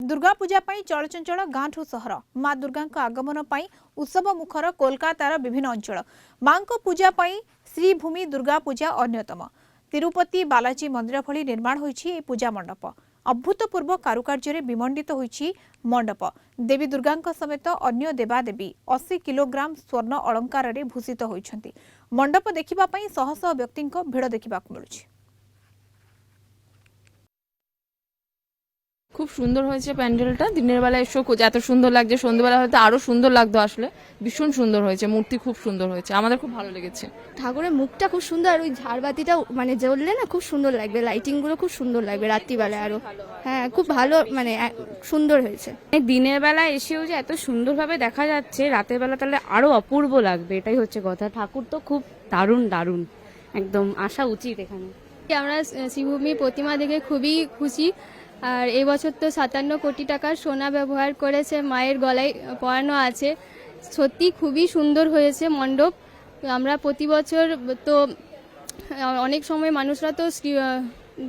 दुर्गा पूजा पाई चलचंचल गांठू सहर माँ दुर्गा आगमन पाई उत्सव मुखर कोलकातार विभिन्न अंचल मां पूजा पाई श्रीभूमि दुर्गा पूजा अन्यतम तिरुपति बालाजी मंदिर भली निर्माण होईछि पूजा मंडप अभूतपूर्व कारुकार्य विमंडित होईछि मंडप देवी दुर्गा समेत अन्य देवादेवी 80 किलोग्राम स्वर्ण अलंकार भूषित होईछंती मंडप देखिबा पाई शह शह व्यक्ति भिड़ देखा मिलुछि। खूब सुंदर হয়েছে প্যান্ডেলটা দিনের বেলা এসো এত সুন্দর লাগছে সন্ধ্যাবেলা হয়তো আরো সুন্দর লাগতো আসলে ভীষণ সুন্দর হয়েছে মূর্তি খুব সুন্দর হয়েছে আমাদের খুব ভালো লেগেছে ঠাকুরের মুখটা খুব সুন্দর আর ওই ঝাড়বাতিটা মানে জ্বললে না খুব সুন্দর লাগবে লাইটিং গুলো খুব সুন্দর লাগবে রাত্রিবেলায় আরো হ্যাঁ খুব ভালো মানে সুন্দর হয়েছে দিনের বেলা এসেও যে এত সুন্দরভাবে দেখা যাচ্ছে রাতের বেলা তাহলে আরো অপূর্ব লাগবে এটাই হচ্ছে কথা ঠাকুর তো খুব দারুণ দারুণ একদম আসা উচিত এখানে আমরা শ্রীভূমি প্রতিমা দেখে খুবই খুশি আর এই বছর তো 57 কোটি টাকার সোনা ব্যবহার করেছে মায়ের গলায় পরানো আছে সত্যি খুবই সুন্দর হয়েছে মণ্ডপ আমরা প্রতি বছর তো অনেক সময় মানুষরা তো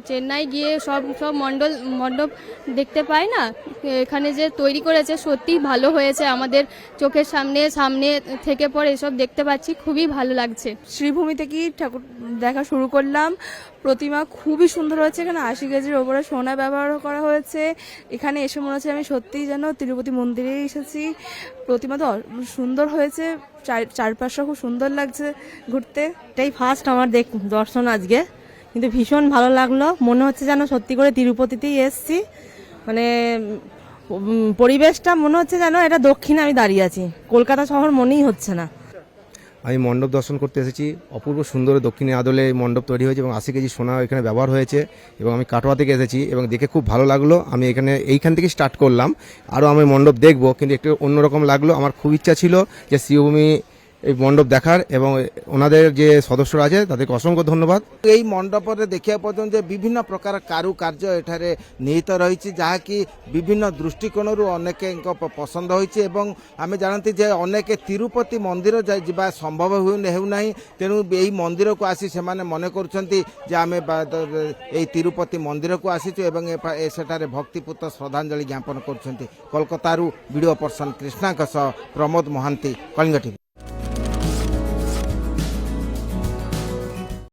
চেন্নাই গিয়ে সব মণ্ডপ দেখতে পায় না এখানে যে তৈরি করেছে সত্যি ভালো হয়েছে আমাদের চোখের সামনে থেকে পরে এসব দেখতে পাচ্ছি খুবই ভালো লাগছে। শ্রীভূমি থেকেই ঠাকুর দেখা শুরু করলাম প্রতিমা খুবই সুন্দর হয়েছে এখানে 80 কেজির ওপরে সোনা ব্যবহার করা হয়েছে এখানে এসে মনে হচ্ছে আমি সত্যিই যেন তিরুপতি মন্দিরে এসেছি প্রতিমা তো সুন্দর হয়েছে চারপাশটা খুব সুন্দর লাগছে ঘুরতে এটাই ফার্স্ট আমার দর্শন আজকে কিন্তু ভীষণ ভালো লাগলো মনে হচ্ছে যেন সত্যি করে তিরুপতিতেই এসেছি মানে পরিবেশটা মনে হচ্ছে যেন এটা দক্ষিণে আমি দাঁড়িয়ে আছি কলকাতা শহর মনেই হচ্ছে না। আমি মণ্ডপ দর্শন করতে এসেছি অপূর্ব সুন্দর দক্ষিণে আদলে মণ্ডপ তৈরি হয়েছে এবং 80 কেজি সোনা এখানে ব্যবহার হয়েছে এবং আমি কাটোয়া থেকে এসেছি এবং দেখে খুব ভালো লাগলো আমি এইখান থেকে স্টার্ট করলাম আরও আমি মণ্ডপ দেখবো কিন্তু একটু অন্যরকম লাগলো আমার খুব ইচ্ছা ছিল যে শ্রীভূমি এই মণ্ডপ দেখার এবং ওনাদের যে সদস্যরা আছে তাদেরকে অসংখ্য ধন্যবাদ। এই মণ্ডপরে দেখিয়া পর্যন্ত যে বিভিন্ন প্রকার কারুকার্য এখানে নিহিত রয়েছে যাকি বিভিন্ন দৃষ্টিকোণରୁ অনেকଙ୍କ পছন্দ হয়েছে এবং আমি জানতে যে অনেকে তিরুপতি মন্দির যা সম্ভব হেউনা তেণু এই মন্দিরକୁ আসি সেমানে মনে করছেন যে আমি এই তিরুপতি মন্দিরକୁ আসিছু এবং সেটারে ভক্তিপূত শ্রদ্ধাঞ্জলি জ্ঞাপন করছেন। কলকাতাରୁ ভিডিও পর্সন কৃষ্ণাଙ୍କ সহ প্রমোদ মহান্তি, কলিঙ্গ টিভি।